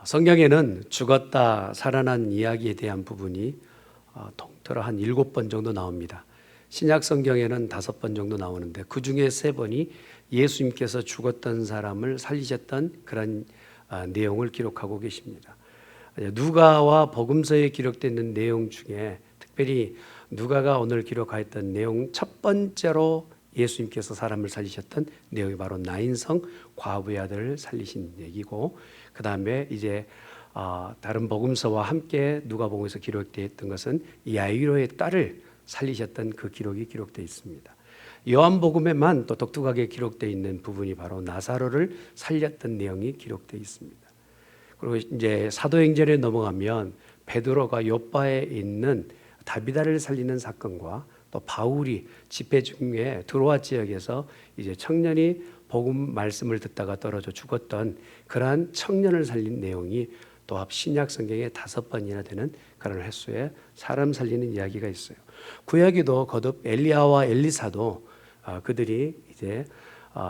성경에는 죽었다 살아난 이야기에 대한 부분이 통틀어 한 7번 정도 나옵니다. 신약 성경에는 5번 정도 나오는데 그 중에 3번이 예수님께서 죽었던 사람을 살리셨던 그런 내용을 기록하고 계십니다. 누가와 복음서에 기록되는 내용 중에 특별히 누가가 오늘 기록하였던 내용 첫 번째로 예수님께서 사람을 살리셨던 내용이 바로 나인성 과부의 아들을 살리신 얘기고, 그 다음에 이제 다른 복음서와 함께 누가복음에서 기록되어 있던 것은 야이로의 딸을 살리셨던 그 기록이 기록되어 있습니다. 요한복음에만 또 독특하게 기록되어 있는 부분이 바로 나사로를 살렸던 내용이 기록되어 있습니다. 그리고 이제 사도행전에 넘어가면 베드로가 요바에 있는 다비다를 살리는 사건과 또 바울이 집회 중에 드로아 지역에서 이제 청년이 복음 말씀을 듣다가 떨어져 죽었던 그러한 청년을 살린 내용이 또 신약 성경에 5번이나 되는 그런 횟수에 사람 살리는 이야기가 있어요. 구약에도 거듭 엘리야와 엘리사도 그들이 이제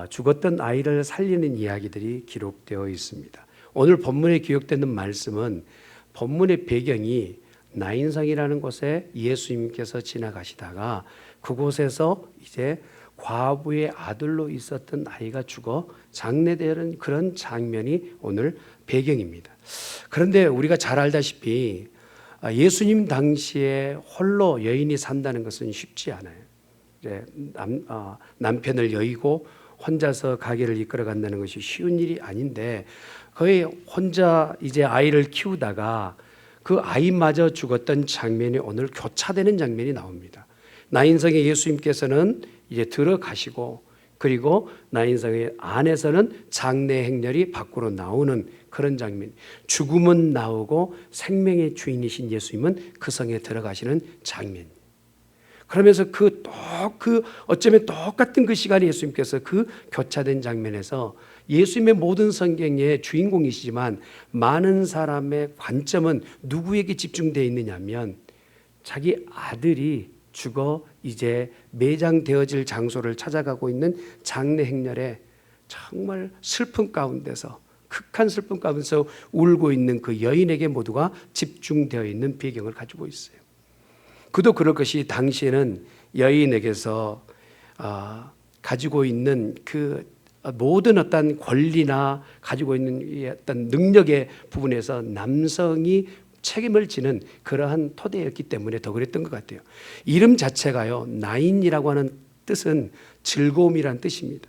죽었던 아이를 살리는 이야기들이 기록되어 있습니다. 오늘 본문에 기록되는 말씀은 본문의 배경이 나인성이라는 곳에 예수님께서 지나가시다가 그곳에서 이제 과부의 아들로 있었던 아이가 죽어 장례되는 그런 장면이 오늘 배경입니다. 그런데 우리가 잘 알다시피 예수님 당시에 홀로 여인이 산다는 것은 쉽지 않아요. 이제 남편을 여의고 혼자서 가게를 이끌어 간다는 것이 쉬운 일이 아닌데 거의 혼자 이제 아이를 키우다가 그 아이마저 죽었던 장면이 오늘 교차되는 장면이 나옵니다. 나인성의 예수님께서는 이제 들어가시고 그리고 나인성의 안에서는 장례 행렬이 밖으로 나오는 그런 장면, 죽음은 나오고 생명의 주인이신 예수님은 그 성에 들어가시는 장면. 그러면서 어쩌면 똑같은 그 시간에 예수님께서 그 교차된 장면에서 예수님의 모든 성경의 주인공이시지만 많은 사람의 관점은 누구에게 집중되어 있느냐면 자기 아들이 죽어 이제 매장되어질 장소를 찾아가고 있는 장례 행렬에 정말 슬픔 가운데서 극한 슬픔 가운데서 울고 있는 그 여인에게 모두가 집중되어 있는 배경을 가지고 있어요. 그도 그럴 것이 당시에는 여인에게서 가지고 있는 그 모든 어떤 권리나 가지고 있는 어떤 능력의 부분에서 남성이 책임을 지는 그러한 토대였기 때문에 더 그랬던 것 같아요. 이름 자체가요, 나인이라고 하는 뜻은 즐거움이라는 뜻입니다.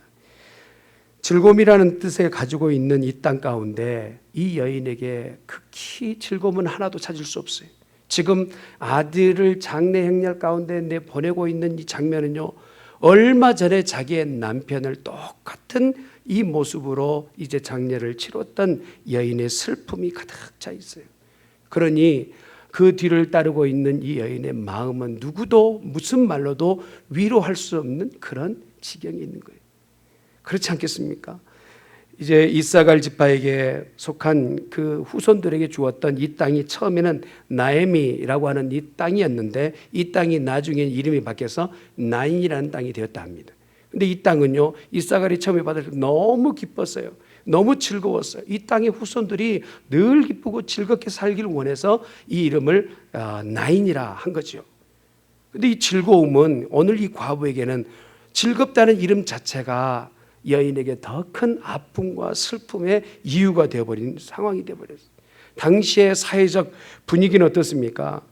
즐거움이라는 뜻을 가지고 있는 이 땅 가운데 이 여인에게 극히 즐거움은 하나도 찾을 수 없어요. 지금 아들을 장례 행렬 가운데 보내고 있는 이 장면은요, 얼마 전에 자기의 남편을 똑같은 이 모습으로 이제 장례를 치렀던 여인의 슬픔이 가득 차 있어요. 그러니 그 뒤를 따르고 있는 이 여인의 마음은 누구도 무슨 말로도 위로할 수 없는 그런 지경이 있는 거예요. 그렇지 않겠습니까? 이제 이사갈 지파에게 속한 그 후손들에게 주었던 이 땅이 처음에는 나에미라고 하는 이 땅이었는데 이 땅이 나중에 이름이 바뀌어서 나인이라는 땅이 되었다 합니다. 근데 이 땅은요, 이사갈이 처음에 받을 때 너무 기뻤어요. 너무 즐거웠어요. 이 땅의 후손들이 늘 기쁘고 즐겁게 살기를 원해서 이 이름을 나인이라 한 거죠. 근데 이 즐거움은 오늘 이 과부에게는 즐겁다는 이름 자체가 여인에게 더 큰 아픔과 슬픔의 이유가 되어버린 상황이 되어버렸어요. 당시의 사회적 분위기는 어떻습니까?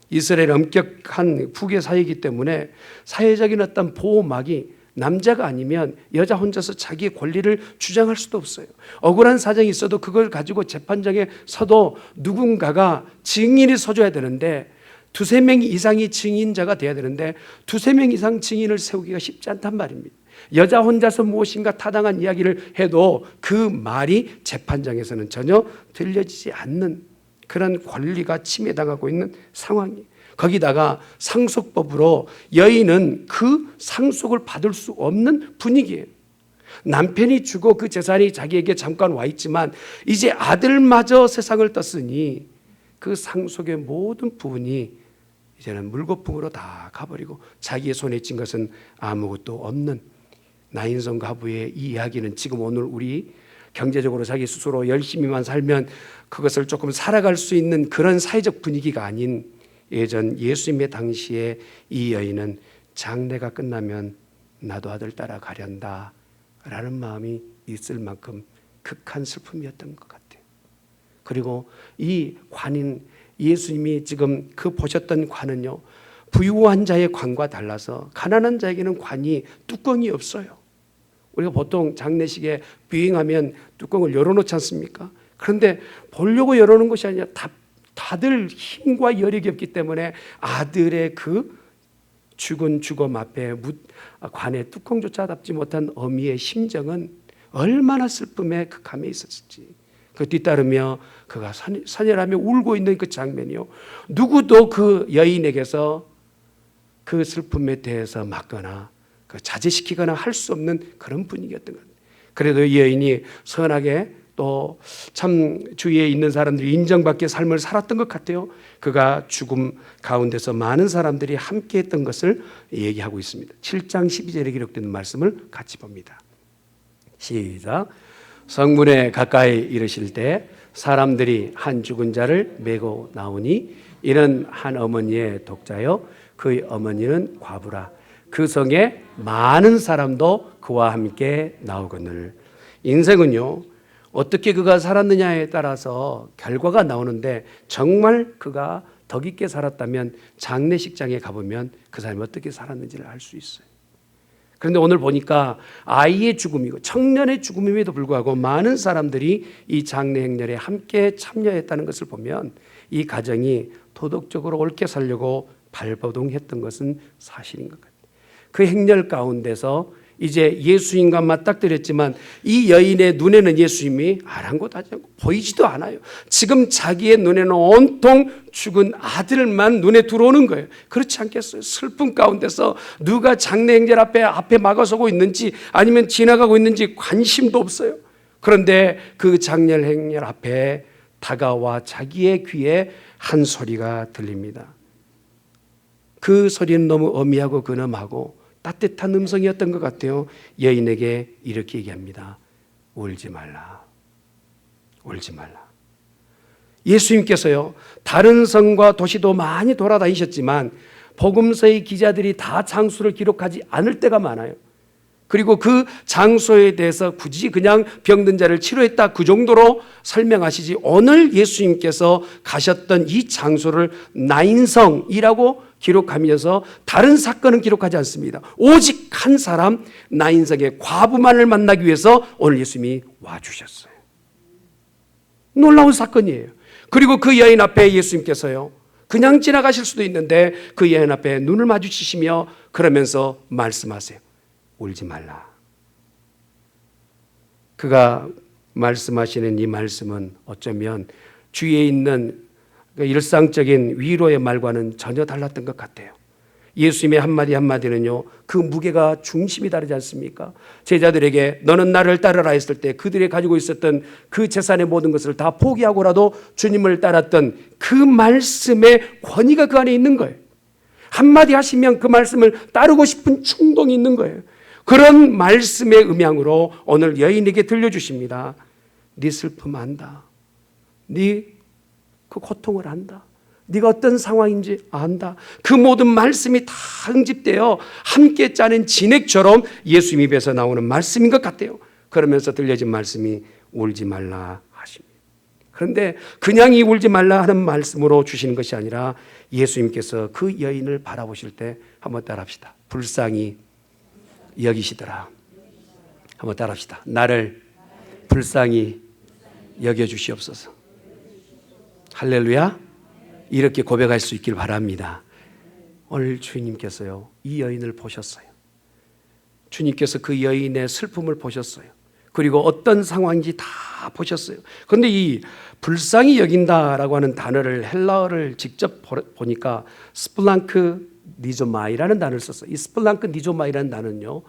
이스라엘 엄격한 북의 사회이기 때문에 사회적인 어떤 보호막이 남자가 아니면 여자 혼자서 자기의 권리를 주장할 수도 없어요. 억울한 사정이 있어도 그걸 가지고 재판장에 서도 누군가가 증인이 서줘야 되는데 2-3명 이상이 증인자가 돼야 되는데 2-3명 이상 증인을 세우기가 쉽지 않단 말입니다. 여자 혼자서 무엇인가 타당한 이야기를 해도 그 말이 재판장에서는 전혀 들려지지 않는 그런 권리가 침해당하고 있는 상황이에요. 거기다가 상속법으로 여인은 그 상속을 받을 수 없는 분위기예요. 남편이 죽어 그 재산이 자기에게 잠깐 와 있지만 이제 아들마저 세상을 떴으니 그 상속의 모든 부분이 이제는 물거품으로 다 가버리고 자기의 손에 쥔 것은 아무것도 없는 나인성 과부의 이 이야기는 지금 오늘 우리 경제적으로 자기 스스로 열심히만 살면 그것을 조금 살아갈 수 있는 그런 사회적 분위기가 아닌 예전 예수님의 당시에 이 여인은 장례가 끝나면 나도 아들 따라 가련다 라는 마음이 있을 만큼 극한 슬픔이었던 것 같아요. 그리고 이 관인, 예수님이 지금 그 보셨던 관은요, 부유한 자의 관과 달라서 가난한 자에게는 관이 뚜껑이 없어요. 우리가 보통 장례식에 비행하면 뚜껑을 열어놓지 않습니까? 그런데 보려고 열어놓은 것이 아니라 다들 힘과 여력이 없기 때문에 아들의 그 죽은 죽음 앞에 관에 뚜껑조차 닫지 못한 어미의 심정은 얼마나 슬픔에 극함에 있었을지. 그 뒤따르며 그가 사절하며 울고 있는 그 장면이요, 누구도 그 여인에게서 그 슬픔에 대해서 막거나 그 자제시키거나 할 수 없는 그런 분위기였던 것 같아요. 그래도 이 여인이 선하게 또 참 주위에 있는 사람들이 인정받게 삶을 살았던 것 같아요. 그가 죽음 가운데서 많은 사람들이 함께 했던 것을 얘기하고 있습니다. 7장 12절에 기록된 말씀을 같이 봅니다. 시작. 성문에 가까이 이르실 때 사람들이 한 죽은 자를 메고 나오니 이는 한 어머니의 독자요 그의 어머니는 과부라. 그 성에 많은 사람도 그와 함께 나오거늘. 인생은요, 어떻게 그가 살았느냐에 따라서 결과가 나오는데, 정말 그가 덕 있게 살았다면 장례식장에 가보면 그 사람이 어떻게 살았는지를 알 수 있어요. 그런데 오늘 보니까 아이의 죽음이고 청년의 죽음임에도 불구하고 많은 사람들이 이 장례 행렬에 함께 참여했다는 것을 보면 이 가정이 도덕적으로 옳게 살려고 발버둥했던 것은 사실인 것 같아요. 그 행렬 가운데서 이제 예수님과 맞닥뜨렸지만 이 여인의 눈에는 예수님이 아랑곳하지 않고 보이지도 않아요. 지금 자기의 눈에는 온통 죽은 아들만 눈에 들어오는 거예요. 그렇지 않겠어요? 슬픔 가운데서 누가 장례 행렬 앞에 막아서고 있는지 아니면 지나가고 있는지 관심도 없어요. 그런데 그 장례 행렬 앞에 다가와 자기의 귀에 한 소리가 들립니다. 그 소리는 너무 어미하고 근엄하고 따뜻한 음성이었던 것 같아요. 여인에게 이렇게 얘기합니다. 울지 말라. 울지 말라. 예수님께서요, 다른 성과 도시도 많이 돌아다니셨지만 복음서의 기자들이 다 장소를 기록하지 않을 때가 많아요. 그리고 그 장소에 대해서 굳이 그냥 병든 자를 치료했다 그 정도로 설명하시지, 오늘 예수님께서 가셨던 이 장소를 나인성이라고 기록하면서 다른 사건은 기록하지 않습니다. 오직 한 사람, 나인성의 과부만을 만나기 위해서 오늘 예수님이 와주셨어요. 놀라운 사건이에요. 그리고 그 여인 앞에 예수님께서요, 그냥 지나가실 수도 있는데 그 여인 앞에 눈을 마주치시며 그러면서 말씀하세요. 울지 말라. 그가 말씀하시는 이 말씀은 어쩌면 주위에 있는 일상적인 위로의 말과는 전혀 달랐던 것 같아요. 예수님의 한마디 한마디는요, 그 무게가 중심이 다르지 않습니까? 제자들에게 너는 나를 따르라 했을 때 그들이 가지고 있었던 그 재산의 모든 것을 다 포기하고라도 주님을 따랐던 그 말씀의 권위가 그 안에 있는 거예요. 한마디 하시면 그 말씀을 따르고 싶은 충동이 있는 거예요. 그런 말씀의 음향으로 오늘 여인에게 들려주십니다. 네 슬픔 안다. 네 그 고통을 안다. 네가 어떤 상황인지 안다. 그 모든 말씀이 다 응집되어 함께 짜낸 진액처럼 예수님 입에서 나오는 말씀인 것 같아요. 그러면서 들려진 말씀이 울지 말라 하십니다. 그런데 그냥 이 울지 말라 하는 말씀으로 주시는 것이 아니라 예수님께서 그 여인을 바라보실 때 한번 따라합시다. 불쌍히 여기시더라. 한번 따라합시다. 나를 불쌍히 여겨주시옵소서. 할렐루야. 이렇게 고백할 수 있길 바랍니다. 오늘 주님께서요, 이 여인을 보셨어요. 주님께서 그 여인의 슬픔을 보셨어요. 그리고 어떤 상황인지 다 보셨어요. 그런데 이 불쌍히 여긴다라고 하는 단어를 헬라어를 직접 보니까 스플랑크 니조마이라는 단어를 썼어요. 이 스플랑크 니조마이라는 단어는요,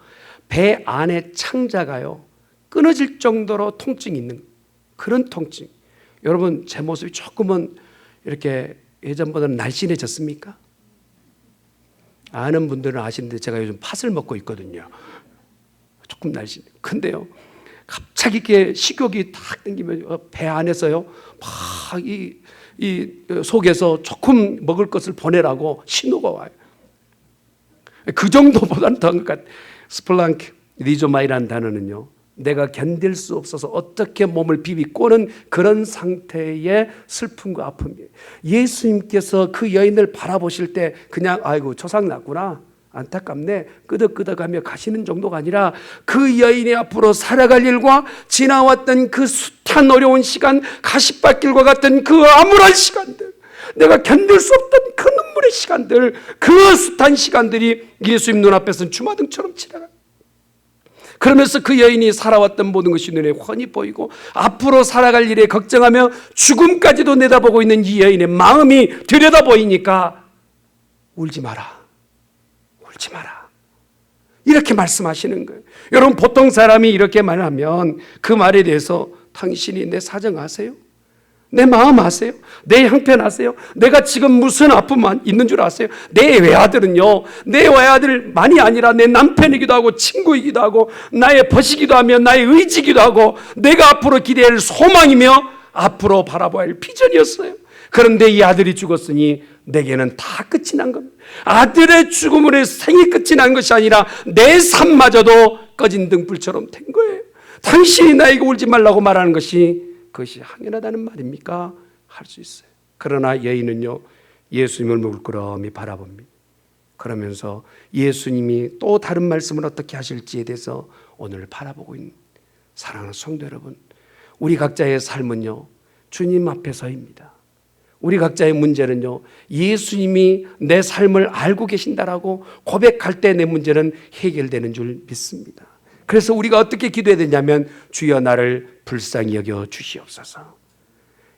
배 안에 창자가요 끊어질 정도로 통증이 있는 그런 통증. 여러분, 제 모습이 조금은 이렇게 예전보다는 날씬해졌습니까? 아는 분들은 아시는데 제가 요즘 팥을 먹고 있거든요. 조금 날씬. 근데요, 갑자기 이렇게 식욕이 탁 땡기면 배 안에서요 막 이 속에서 조금 먹을 것을 보내라고 신호가 와요. 그 정도보다는 더한 것 같아요. 스플랑크 리조마이라는 단어는요, 내가 견딜 수 없어서 어떻게 몸을 비비꼬는 그런 상태의 슬픔과 아픔이에요. 예수님께서 그 여인을 바라보실 때 그냥 아이고 조상 났구나, 안타깝네, 끄덕끄덕하며 가시는 정도가 아니라 그 여인이 앞으로 살아갈 일과 지나왔던 그 숱한 어려운 시간, 가시밭길과 같은 그 암울한 시간들, 내가 견딜 수 없던 그 눈물의 시간들, 그 숱한 시간들이 예수님 눈앞에서는 주마등처럼 지나가요. 그러면서 그 여인이 살아왔던 모든 것이 눈에 훤히 보이고 앞으로 살아갈 일에 걱정하며 죽음까지도 내다보고 있는 이 여인의 마음이 들여다 보이니까 울지 마라, 울지 마라, 이렇게 말씀하시는 거예요. 여러분, 보통 사람이 이렇게 말하면 그 말에 대해서 당신이 내 사정 아세요? 내 마음 아세요? 내 형편 아세요? 내가 지금 무슨 아픔 있는 줄 아세요? 내 외아들은요, 내 외아들만이 아니라 내 남편이기도 하고 친구이기도 하고 나의 벗이기도 하며 나의 의지기도 하고 내가 앞으로 기대할 소망이며 앞으로 바라봐야 할 비전이었어요. 그런데 이 아들이 죽었으니 내게는 다 끝이 난 겁니다. 아들의 죽음으로 생이 끝이 난 것이 아니라 내 삶마저도 꺼진 등불처럼 된 거예요. 당신이 나에게 울지 말라고 말하는 것이 그것이 당연하다는 말입니까? 할 수 있어요. 그러나 여인은요, 예수님을 물끄러미 바라봅니다. 그러면서 예수님이 또 다른 말씀을 어떻게 하실지에 대해서 오늘 바라보고 있는 사랑하는 성도 여러분, 우리 각자의 삶은요 주님 앞에 서입니다. 우리 각자의 문제는요, 예수님이 내 삶을 알고 계신다라고 고백할 때 내 문제는 해결되는 줄 믿습니다. 그래서 우리가 어떻게 기도해야 되냐면, 주여 나를 불쌍히 여겨 주시옵소서.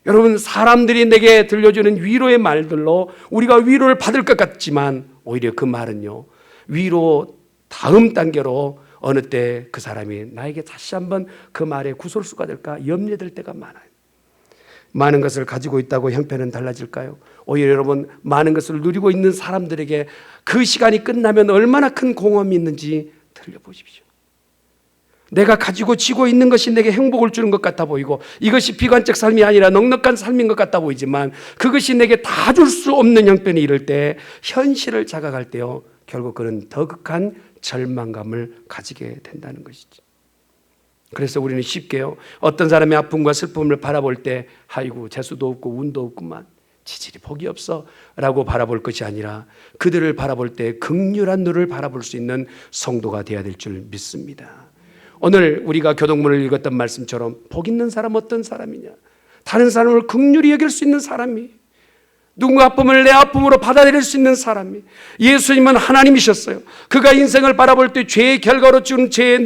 여러분, 사람들이 내게 들려주는 위로의 말들로 우리가 위로를 받을 것 같지만 오히려 그 말은요, 위로 다음 단계로 어느 때 그 사람이 나에게 다시 한번 그 말에 구설수가 될까 염려될 때가 많아요. 많은 것을 가지고 있다고 형편은 달라질까요? 오히려 여러분, 많은 것을 누리고 있는 사람들에게 그 시간이 끝나면 얼마나 큰 공허함이 있는지 들려보십시오. 내가 가지고 지고 있는 것이 내게 행복을 주는 것 같아 보이고 이것이 비관적 삶이 아니라 넉넉한 삶인 것 같아 보이지만 그것이 내게 다 줄 수 없는 형편이 이를 때, 현실을 자각할 때요, 결국 그는 더 극한 절망감을 가지게 된다는 것이죠. 그래서 우리는 쉽게요, 어떤 사람의 아픔과 슬픔을 바라볼 때 아이고 재수도 없고 운도 없구만, 지질이 복이 없어 라고 바라볼 것이 아니라 그들을 바라볼 때 긍휼한 눈을 바라볼 수 있는 성도가 되어야 될 줄 믿습니다. 오늘 우리가 교동문을 읽었던 말씀처럼 복 있는 사람 어떤 사람이냐, 다른 사람을 긍휼히 여길 수 있는 사람이, 누군가 아픔을 내 아픔으로 받아들일 수 있는 사람이, 예수님은 하나님이셨어요. 그가 인생을 바라볼 때 죄의 결과로 준 죄의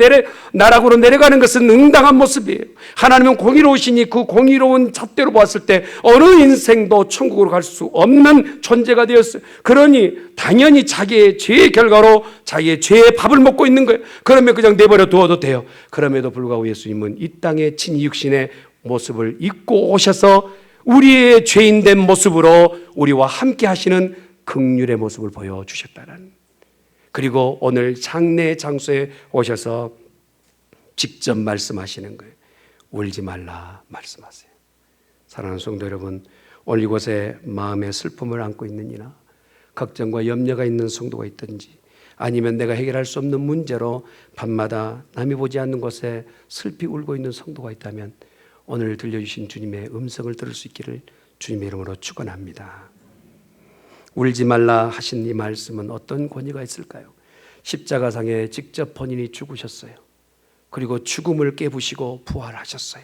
나락으로 내려가는 것은 응당한 모습이에요. 하나님은 공의로우시니 그 공의로운 잣대로 보았을 때 어느 인생도 천국으로 갈 수 없는 존재가 되었어요. 그러니 당연히 자기의 죄의 결과로 자기의 죄의 밥을 먹고 있는 거예요. 그러면 그냥 내버려 두어도 돼요. 그럼에도 불구하고 예수님은 이 땅의 친육신의 모습을 입고 오셔서 우리의 죄인된 모습으로 우리와 함께 하시는 긍휼의 모습을 보여주셨다는, 그리고 오늘 장례 장소에 오셔서 직접 말씀하시는 거예요. 울지 말라 말씀하세요. 사랑하는 성도 여러분, 오늘 이곳에 마음의 슬픔을 안고 있는 이나 걱정과 염려가 있는 성도가 있든지, 아니면 내가 해결할 수 없는 문제로 밤마다 남이 보지 않는 곳에 슬피 울고 있는 성도가 있다면 오늘 들려주신 주님의 음성을 들을 수 있기를 주님의 이름으로 축원합니다. 울지 말라 하신 이 말씀은 어떤 권위가 있을까요? 십자가상에 직접 본인이 죽으셨어요. 그리고 죽음을 깨부시고 부활하셨어요.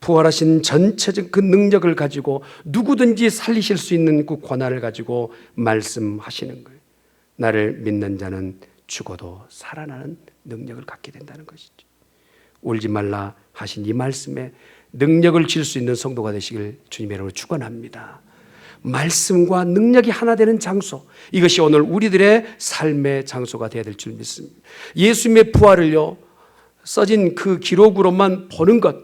부활하신 전체적 그 능력을 가지고 누구든지 살리실 수 있는 그 권한을 가지고 말씀하시는 거예요. 나를 믿는 자는 죽어도 살아나는 능력을 갖게 된다는 것이죠. 울지 말라 하신 이 말씀에 능력을 질 수 있는 성도가 되시길 주님의 이름으로 축원합니다. 말씀과 능력이 하나 되는 장소, 이것이 오늘 우리들의 삶의 장소가 되어야 될 줄 믿습니다. 예수님의 부활을요, 써진 그 기록으로만 보는 것,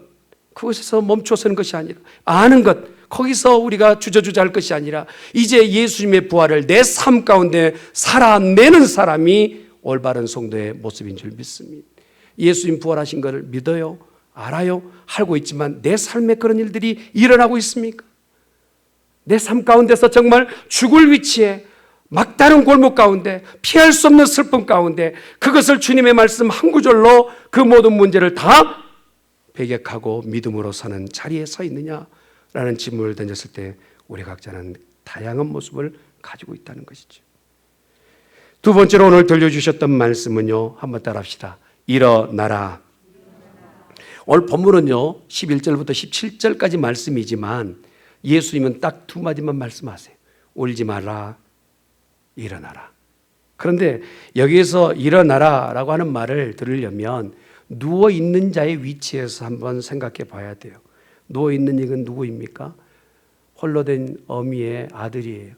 그것에서 멈춰서는 것이 아니라 아는 것, 거기서 우리가 주저주저할 것이 아니라 이제 예수님의 부활을 내 삶 가운데 살아내는 사람이 올바른 성도의 모습인 줄 믿습니다. 예수님 부활하신 것을 믿어요? 알아요. 알고 있지만 내 삶에 그런 일들이 일어나고 있습니까? 내 삶 가운데서 정말 죽을 위치에 막다른 골목 가운데 피할 수 없는 슬픔 가운데 그것을 주님의 말씀 한 구절로 그 모든 문제를 다 배격하고 믿음으로 사는 자리에 서 있느냐라는 질문을 던졌을 때 우리 각자는 다양한 모습을 가지고 있다는 것이죠. 두 번째로 오늘 들려주셨던 말씀은요, 한번 따라합시다. 일어나라. 오늘 본문은요 11절부터 17절까지 말씀이지만 예수님은 딱 두 마디만 말씀하세요. 울지 마라, 일어나라. 그런데 여기에서 일어나라라고 하는 말을 들으려면 누워있는 자의 위치에서 한번 생각해 봐야 돼요. 누워있는 이건 누구입니까? 홀로 된 어미의 아들이에요.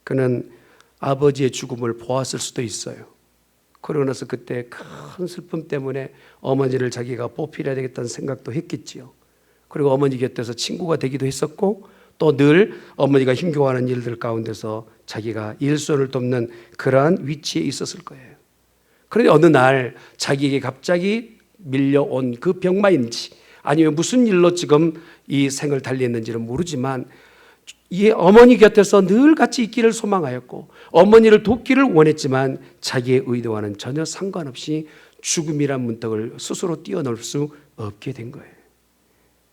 그는 아버지의 죽음을 보았을 수도 있어요. 그러고 나서 그때 큰 슬픔 때문에 어머니를 자기가 보필해야 되겠다는 생각도 했겠지요. 그리고 어머니 곁에서 친구가 되기도 했었고 또 늘 어머니가 힘겨워하는 일들 가운데서 자기가 일손을 돕는 그러한 위치에 있었을 거예요. 그런데 어느 날 자기에게 갑자기 밀려온 그 병마인지 아니면 무슨 일로 지금 이 생을 달리했는지는 모르지만 이 어머니 곁에서 늘 같이 있기를 소망하였고 어머니를 돕기를 원했지만 자기의 의도와는 전혀 상관없이 죽음이란 문턱을 스스로 뛰어넘을 수 없게 된 거예요.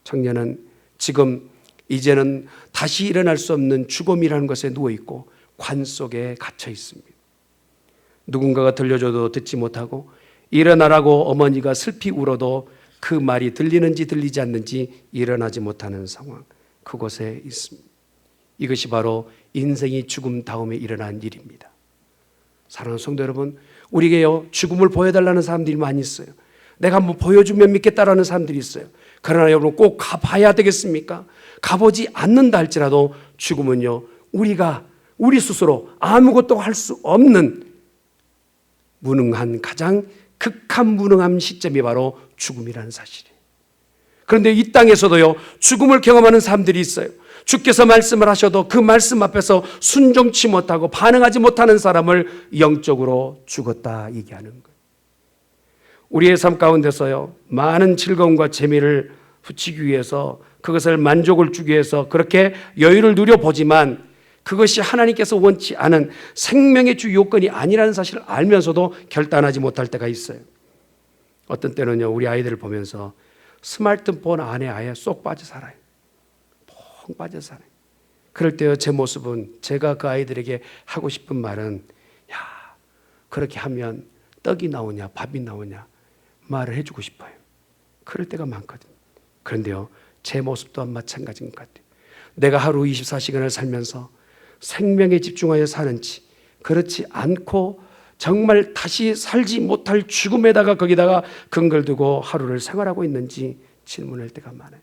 청년은 지금 이제는 다시 일어날 수 없는 죽음이라는 것에 누워있고 관 속에 갇혀 있습니다. 누군가가 들려줘도 듣지 못하고 일어나라고 어머니가 슬피 울어도 그 말이 들리는지 들리지 않는지 일어나지 못하는 상황, 그곳에 있습니다. 이것이 바로 인생이 죽음 다음에 일어난 일입니다. 사랑하는 성도 여러분, 우리에게요 죽음을 보여달라는 사람들이 많이 있어요. 내가 한번 보여주면 믿겠다라는 사람들이 있어요. 그러나 여러분 꼭 가봐야 되겠습니까? 가보지 않는다 할지라도 죽음은요 우리 스스로 아무것도 할 수 없는 무능한 가장 극한 무능한 시점이 바로 죽음이라는 사실이에요. 그런데 이 땅에서도요 죽음을 경험하는 사람들이 있어요. 주께서 말씀을 하셔도 그 말씀 앞에서 순종치 못하고 반응하지 못하는 사람을 영적으로 죽었다 얘기하는 거예요. 우리의 삶 가운데서요 많은 즐거움과 재미를 붙이기 위해서 그것을 만족을 주기 위해서 그렇게 여유를 누려보지만 그것이 하나님께서 원치 않은 생명의 주 요건이 아니라는 사실을 알면서도 결단하지 못할 때가 있어요. 어떤 때는요 우리 아이들을 보면서 스마트폰 안에 아예 쏙 빠져 살아요. 펑 빠져 살아요. 그럴 때요 제 모습은 제가 그 아이들에게 하고 싶은 말은 야 그렇게 하면 떡이 나오냐 밥이 나오냐 말을 해주고 싶어요. 그럴 때가 많거든요. 그런데요 제 모습 또한 마찬가지인 것 같아요. 내가 하루 24시간을 살면서 생명에 집중하여 사는지 그렇지 않고 정말 다시 살지 못할 죽음에다가 거기다가 근거를 두고 하루를 생활하고 있는지 질문할 때가 많아요.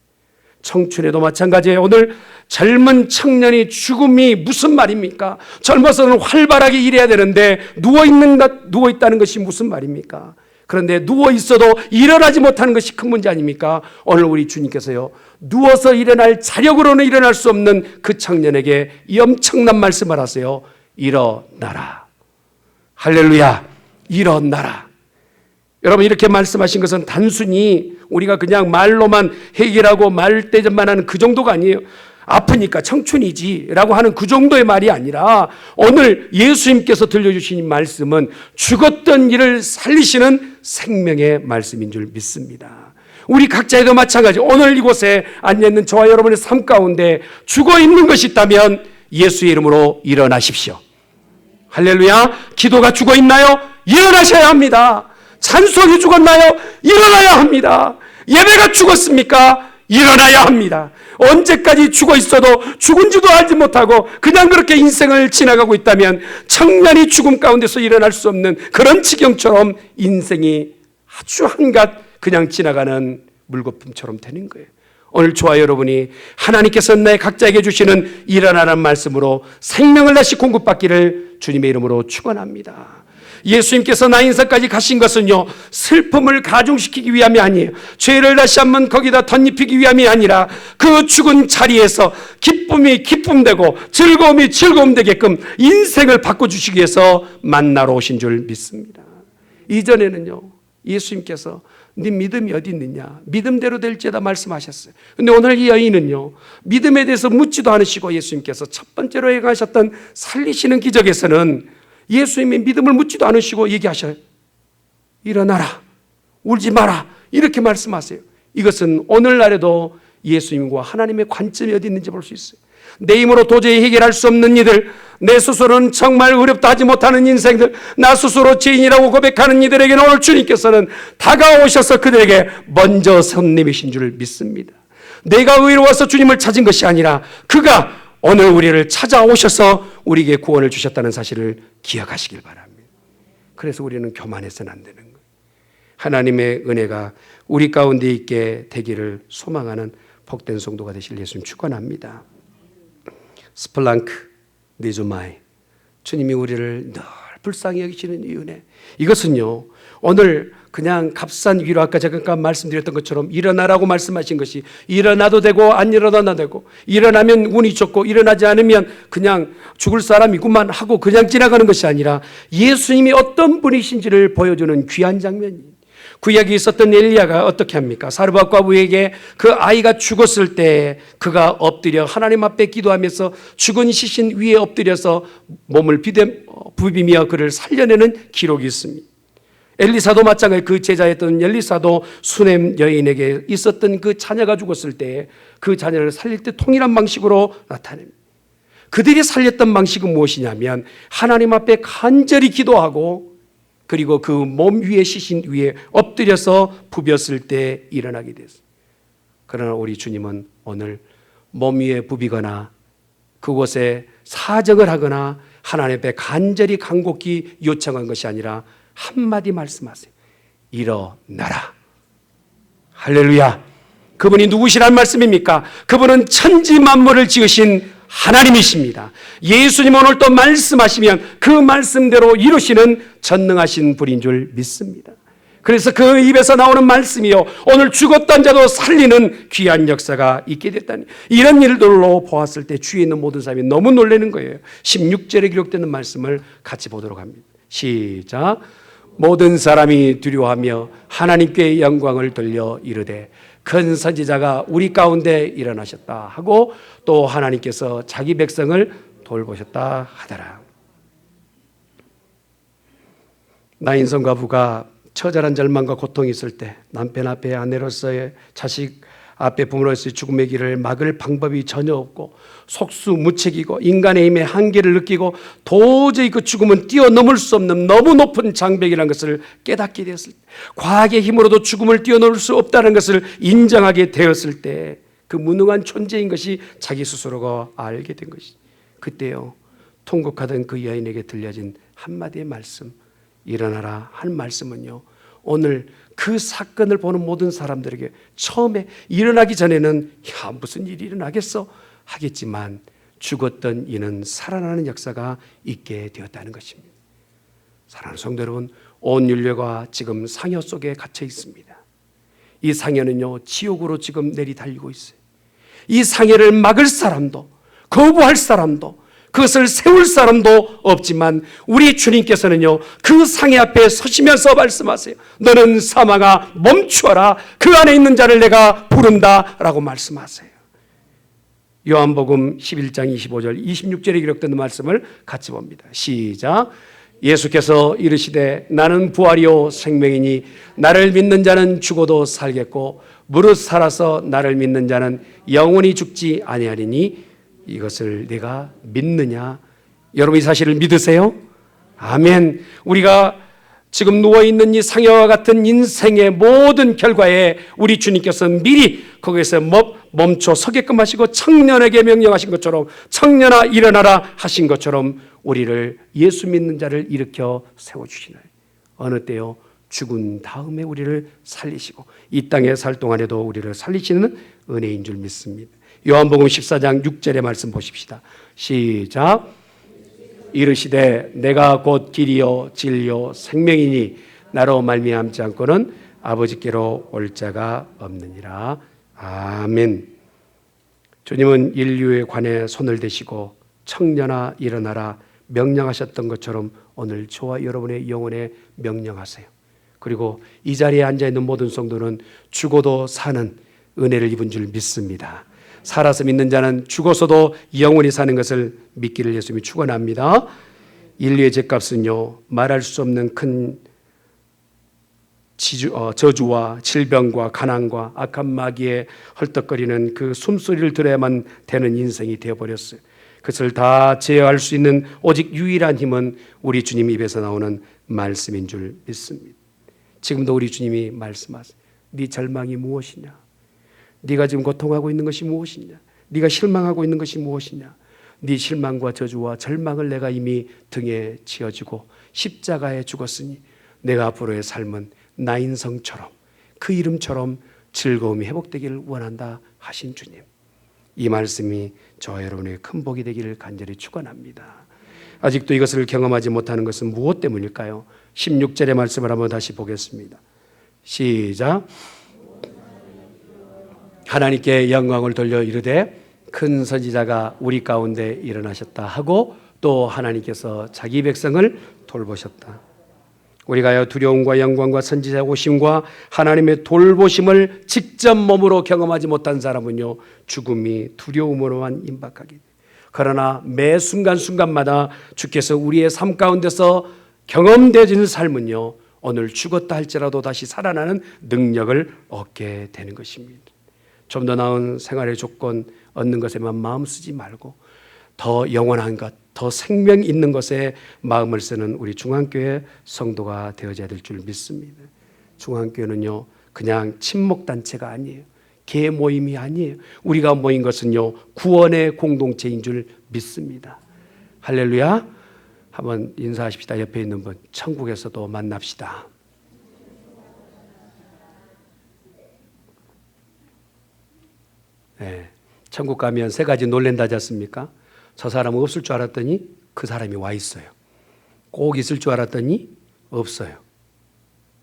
청춘에도 마찬가지예요. 오늘 젊은 청년이 죽음이 무슨 말입니까? 젊어서는 활발하게 일해야 되는데 누워있다는 것이 무슨 말입니까? 그런데 누워있어도 일어나지 못하는 것이 큰 문제 아닙니까? 오늘 우리 주님께서요 누워서 일어날 자력으로는 일어날 수 없는 그 청년에게 이 엄청난 말씀을 하세요. 일어나라. 할렐루야. 일어나라. 여러분 이렇게 말씀하신 것은 단순히 우리가 그냥 말로만 해결하고 말 때만 하는 그 정도가 아니에요. 아프니까 청춘이지 라고 하는 그 정도의 말이 아니라 오늘 예수님께서 들려주신 말씀은 죽었던 이를 살리시는 생명의 말씀인 줄 믿습니다. 우리 각자에도 마찬가지. 오늘 이곳에 앉아있는 저와 여러분의 삶 가운데 죽어있는 것이 있다면 예수의 이름으로 일어나십시오. 할렐루야. 기도가 죽어있나요? 일어나셔야 합니다. 찬송이 죽었나요? 일어나야 합니다. 예배가 죽었습니까? 일어나야 합니다. 언제까지 죽어 있어도 죽은지도 알지 못하고 그냥 그렇게 인생을 지나가고 있다면 청년이 죽음 가운데서 일어날 수 없는 그런 지경처럼 인생이 아주 한갓 그냥 지나가는 물거품처럼 되는 거예요. 오늘 저와 여러분이 하나님께서 내 각자에게 주시는 일어나라는 말씀으로 생명을 다시 공급받기를 주님의 이름으로 축원합니다. 예수님께서 나 인사까지 가신 것은요 슬픔을 가중시키기 위함이 아니에요. 죄를 다시 한번 거기다 덧입히기 위함이 아니라 그 죽은 자리에서 기쁨이 기쁨되고 즐거움이 즐거움되게끔 인생을 바꿔주시기 위해서 만나러 오신 줄 믿습니다. 이전에는요 예수님께서 네 믿음이 어디 있느냐? 믿음대로 될지어다 말씀하셨어요. 근데 오늘 이 여인은요, 믿음에 대해서 묻지도 않으시고 예수님께서 첫 번째로 행하셨던 살리시는 기적에서는 예수님의 믿음을 묻지도 않으시고 얘기하셔요. 일어나라, 울지 마라, 이렇게 말씀하세요. 이것은 오늘날에도 예수님과 하나님의 관점이 어디 있는지 볼 수 있어요. 내 힘으로 도저히 해결할 수 없는 이들, 내 스스로는 정말 어렵다 하지 못하는 인생들, 나 스스로 죄인이라고 고백하는 이들에게는 오늘 주님께서는 다가오셔서 그들에게 먼저 손님이신 줄 믿습니다. 내가 의로워서 주님을 찾은 것이 아니라 그가 오늘 우리를 찾아오셔서 우리에게 구원을 주셨다는 사실을 기억하시길 바랍니다. 그래서 우리는 교만해서는 안 되는 거예요. 하나님의 은혜가 우리 가운데 있게 되기를 소망하는 복된 성도가 되실 예수님 축원합니다. 스플랑크 니즈마이, 주님이 우리를 늘 불쌍히 여기시는 이 은혜, 이것은요 오늘 그냥 값싼 위로 아까 제가 말씀드렸던 것처럼 일어나라고 말씀하신 것이 일어나도 되고 안 일어나도 되고, 일어나면 운이 좋고 일어나지 않으면 그냥 죽을 사람이구만 하고 그냥 지나가는 것이 아니라 예수님이 어떤 분이신지를 보여주는 귀한 장면이에요. 구약에 있었던 엘리야가 어떻게 합니까? 사르밧 과부에게 그 아이가 죽었을 때 그가 엎드려 하나님 앞에 기도하면서 죽은 시신 위에 엎드려서 몸을 부비며 그를 살려내는 기록이 있습니다. 엘리사도 마찬가지, 그 제자였던 엘리사도 수넴 여인에게 있었던 그 자녀가 죽었을 때 그 자녀를 살릴 때 동일한 방식으로 나타냅니다. 그들이 살렸던 방식은 무엇이냐면 하나님 앞에 간절히 기도하고 그리고 그 몸 위에 시신 위에 엎드려서 부볐을 때 일어나게 됐어요. 그러나 우리 주님은 오늘 몸 위에 부비거나 그곳에 사정을 하거나 하나님 앞에 간절히 간곡히 요청한 것이 아니라 한마디 말씀하세요. 일어나라. 할렐루야. 그분이 누구시란 말씀입니까? 그분은 천지 만물을 지으신 하나님이십니다. 예수님 오늘 또 말씀하시면 그 말씀대로 이루시는 전능하신 분인 줄 믿습니다. 그래서 그 입에서 나오는 말씀이요, 오늘 죽었던 자도 살리는 귀한 역사가 있게 됐다니, 이런 일들로 보았을 때 주위에 있는 모든 사람이 너무 놀라는 거예요. 16절에 기록되는 말씀을 같이 보도록 합니다. 시작. 모든 사람이 두려워하며 하나님께 영광을 돌려 이르되 큰 선지자가 우리 가운데 일어나셨다 하고 또 하나님께서 자기 백성을 돌보셨다 하더라. 나인성 과부가 처절한 절망과 고통이 있을 때 남편 앞에 아내로서의, 자식 앞에 부모로서의 죽음의 길을 막을 방법이 전혀 없고 속수무책이고 인간의 힘의 한계를 느끼고 도저히 그 죽음은 뛰어넘을 수 없는 너무 높은 장벽이라는 것을 깨닫게 되었을 때, 과학의 힘으로도 죽음을 뛰어넘을 수 없다는 것을 인정하게 되었을 때 그 무능한 존재인 것이 자기 스스로가 알게 된 것이, 그때요 통곡하던 그 여인에게 들려진 한마디의 말씀, 일어나라 한 말씀은요, 오늘 그 사건을 보는 모든 사람들에게 처음에 일어나기 전에는 야 무슨 일이 일어나겠어 하겠지만 죽었던 이는 살아나는 역사가 있게 되었다는 것입니다. 사랑하는 성도 여러분, 온 인류가 지금 상여 속에 갇혀 있습니다. 이 상여는요 지옥으로 지금 내리달리고 있어요. 이 상여를 막을 사람도 거부할 사람도 그것을 세울 사람도 없지만 우리 주님께서는요 그 상해 앞에 서시면서 말씀하세요. 너는 사망아 멈추어라, 그 안에 있는 자를 내가 부른다 라고 말씀하세요. 요한복음 11장 25절 26절에 기록된 말씀을 같이 봅니다. 시작. 예수께서 이르시되 나는 부활이요 생명이니 나를 믿는 자는 죽어도 살겠고 무릇 살아서 나를 믿는 자는 영원히 죽지 아니하리니 이것을 내가 믿느냐? 여러분 이 사실을 믿으세요? 아멘. 우리가 지금 누워있는 이 상여와 같은 인생의 모든 결과에 우리 주님께서 미리 거기에서 멈춰 서게끔 하시고 청년에게 명령하신 것처럼, 청년아 일어나라 하신 것처럼 우리를 예수 믿는 자를 일으켜 세워주시나요? 어느 때요? 죽은 다음에 우리를 살리시고 이 땅에 살 동안에도 우리를 살리시는 은혜인 줄 믿습니다. 요한복음 14장 6절의 말씀 보십시다. 시작. 이르시되 내가 곧 길이요 진리요 생명이니 나로 말미암지 않고는 아버지께로 올 자가 없느니라. 아멘. 주님은 인류에 관해 손을 대시고 청년아 일어나라 명령하셨던 것처럼 오늘 저와 여러분의 영혼에 명령하세요. 그리고 이 자리에 앉아있는 모든 성도는 죽어도 사는 은혜를 입은 줄 믿습니다. 살아서 믿는 자는 죽어서도 영원히 사는 것을 믿기를 예수님이 축원합니다. 인류의 죄값은요, 말할 수 없는 큰 저주와 질병과 가난과 악한 마귀에 헐떡거리는 그 숨소리를 들어야만 되는 인생이 되어버렸어요. 그것을 다 제어할 수 있는 오직 유일한 힘은 우리 주님 입에서 나오는 말씀인 줄 믿습니다. 지금도 우리 주님이 말씀하세요. 네 절망이 무엇이냐? 네가 지금 고통하고 있는 것이 무엇이냐? 네가 실망하고 있는 것이 무엇이냐? 네 실망과 저주와 절망을 내가 이미 등에 지어지고 십자가에 죽었으니 내가 앞으로의 삶은 나인성처럼 그 이름처럼 즐거움이 회복되기를 원한다 하신 주님, 이 말씀이 저와 여러분의 큰 복이 되기를 간절히 축원합니다. 아직도 이것을 경험하지 못하는 것은 무엇 때문일까요? 16절의 말씀을 한번 다시 보겠습니다. 시작. 하나님께 영광을 돌려 이르되 큰 선지자가 우리 가운데 일어나셨다 하고 또 하나님께서 자기 백성을 돌보셨다. 우리가 두려움과 영광과 선지자의 오심과 하나님의 돌보심을 직접 몸으로 경험하지 못한 사람은요, 죽음이 두려움으로만 임박하게 돼요. 그러나 매 순간순간마다 주께서 우리의 삶 가운데서 경험되어지는 삶은요, 오늘 죽었다 할지라도 다시 살아나는 능력을 얻게 되는 것입니다. 좀 더 나은 생활의 조건 얻는 것에만 마음 쓰지 말고 더 영원한 것, 더 생명 있는 것에 마음을 쓰는 우리 중앙교회 성도가 되어져야 될 줄 믿습니다. 중앙교회는요, 그냥 친목단체가 아니에요. 개 모임이 아니에요. 우리가 모인 것은요, 구원의 공동체인 줄 믿습니다. 할렐루야. 한번 인사하십시다. 옆에 있는 분, 천국에서도 만납시다. 네, 천국 가면 세 가지 놀랜다지 않습니까? 저 사람은 없을 줄 알았더니 그 사람이 와 있어요. 꼭 있을 줄 알았더니 없어요.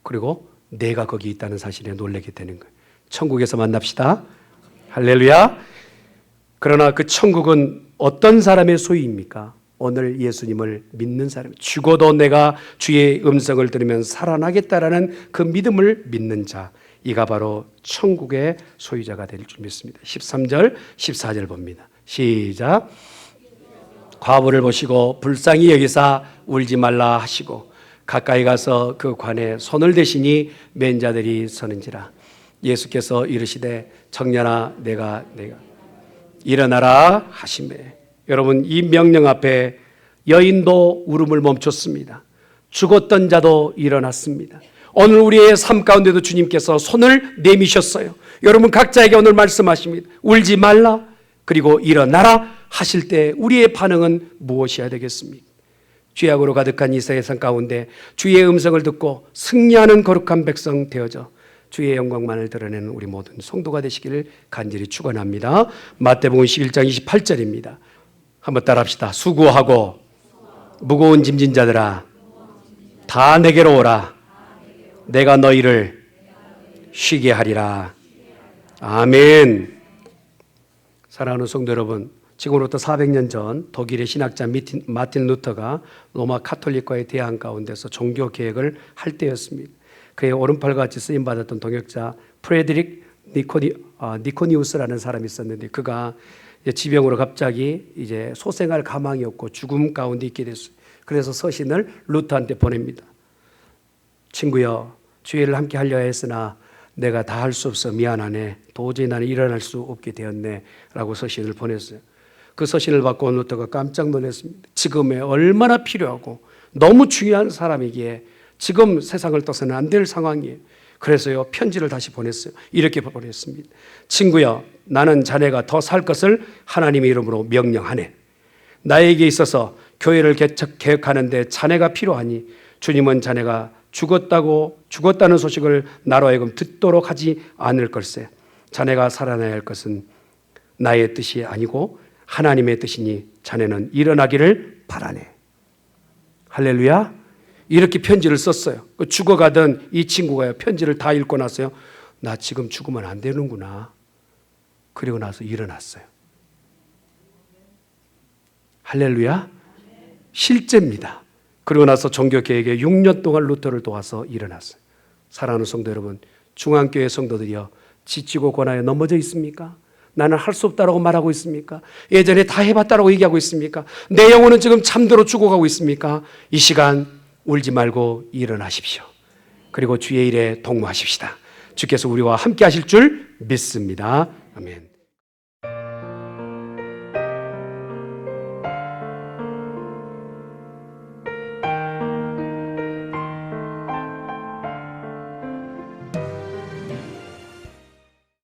그리고 내가 거기 있다는 사실에 놀라게 되는 거예요. 천국에서 만납시다. 할렐루야. 그러나 그 천국은 어떤 사람의 소유입니까? 오늘 예수님을 믿는 사람, 죽어도 내가 주의 음성을 들으면 살아나겠다라는 그 믿음을 믿는 자, 이가 바로 천국의 소유자가 될 줄 믿습니다. 13절, 14절 봅니다. 시작. 과부를 보시고 불쌍히 여기사 울지 말라 하시고 가까이 가서 그 관에 손을 대시니 맨 자들이 서는지라. 예수께서 이르시되 청년아 내가 일어나라 하시매. 여러분, 이 명령 앞에 여인도 울음을 멈췄습니다. 죽었던 자도 일어났습니다. 오늘 우리의 삶 가운데도 주님께서 손을 내미셨어요. 여러분 각자에게 오늘 말씀하십니다. 울지 말라 그리고 일어나라 하실 때 우리의 반응은 무엇이어야 되겠습니까? 죄악으로 가득한 이 세상 가운데 주의 음성을 듣고 승리하는 거룩한 백성 되어져 주의 영광만을 드러내는 우리 모든 성도가 되시기를 간절히 축원합니다. 마태복음 11장 28절입니다. 한번 따라합시다. 수고하고 무거운 짐진 자들아 다 내게로 오라. 내가 너희를 쉬게 하리라. 아멘. 사랑하는 성도 여러분, 지금으로부터 400년 전 독일의 신학자 마틴 루터가 로마 카톨릭과의 대항 가운데서 종교 개혁을 할 때였습니다. 그의 오른팔같이 쓰임받았던 동역자 프레드릭 니코니우스라는 사람이 있었는데 그가 지병으로 갑자기 이제 소생할 가망이 없고 죽음 가운데 있게 됐어요. 그래서 서신을 루터한테 보냅니다. 친구여, 주의를 함께 하려 했으나 내가 다 할 수 없어 미안하네. 도저히 나는 일어날 수 없게 되었네. 라고 서신을 보냈어요. 그 서신을 받고 루터가 깜짝 놀랐습니다. 지금에 얼마나 필요하고 너무 중요한 사람이기에 지금 세상을 떠서는 안 될 상황이에요. 그래서요, 편지를 다시 보냈어요. 이렇게 보냈습니다. 친구여, 나는 자네가 더 살 것을 하나님의 이름으로 명령하네. 나에게 있어서 교회를 개혁하는데 자네가 필요하니 주님은 자네가 죽었다는 소식을 나로 하여금 듣도록 하지 않을 걸세. 자네가 살아나야 할 것은 나의 뜻이 아니고 하나님의 뜻이니 자네는 일어나기를 바라네. 할렐루야. 이렇게 편지를 썼어요. 죽어가던 이 친구가 편지를 다 읽고 나서요, 나 지금 죽으면 안 되는구나. 그리고 나서 일어났어요. 할렐루야. 실제입니다. 그리고 나서 종교개혁에 6년 동안 루터를 도와서 일어났어요. 사랑하는 성도 여러분, 중앙교회 성도들이여 지치고 고나에 넘어져 있습니까? 나는 할 수 없다라고 말하고 있습니까? 예전에 다 해봤다라고 얘기하고 있습니까? 내 영혼은 지금 잠들어 죽어가고 있습니까? 이 시간 울지 말고 일어나십시오. 그리고 주의 일에 동무하십시다. 주께서 우리와 함께 하실 줄 믿습니다. 아멘.